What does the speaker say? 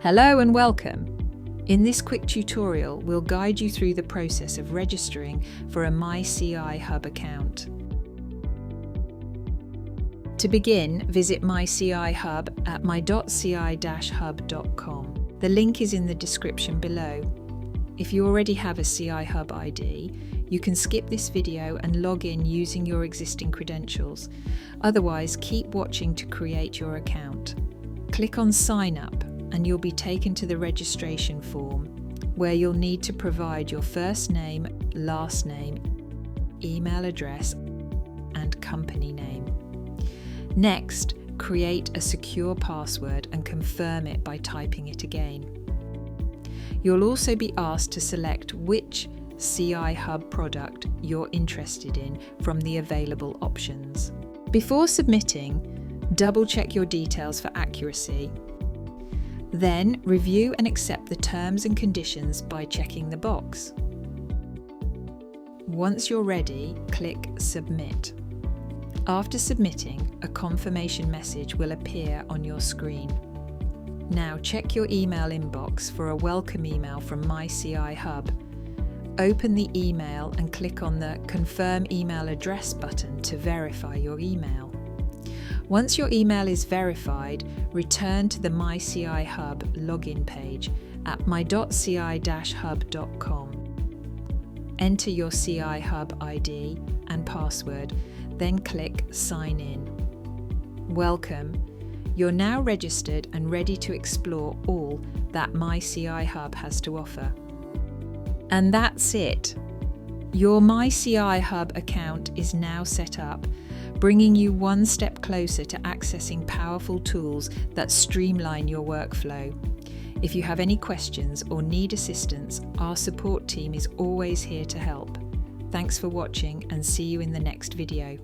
Hello and welcome. In this quick tutorial, we'll guide you through the process of registering for a MyCI Hub account. To begin, visit MyCI Hub at my.ci-hub.com. The link is in the description below. If you already have a CI Hub ID, you can skip this video and log in using your existing credentials. Otherwise, keep watching to create your account. Click on Sign Up and you'll be taken to the registration form, where you'll need to provide your first name, last name, email address, and company name. Next, create a secure password and confirm it by typing it again. You'll also be asked to select which CI Hub product you're interested in from the available options. Before submitting, double-check your details for accuracy. Then, review and accept the terms and conditions by checking the box. Once you're ready, click Submit. After submitting, a confirmation message will appear on your screen. Now check your email inbox for a welcome email from MyCI Hub. Open the email and click on the Confirm Email Address button to verify your email. Once your email is verified, return to the MyCI Hub login page at my.ci-hub.com. Enter your CI Hub ID and password, then click Sign In. Welcome. You're now registered and ready to explore all that MyCI Hub has to offer. And that's it. Your MyCI Hub account is now set up, bringing you one step closer to accessing powerful tools that streamline your workflow. If you have any questions or need assistance, our support team is always here to help. Thanks for watching and see you in the next video.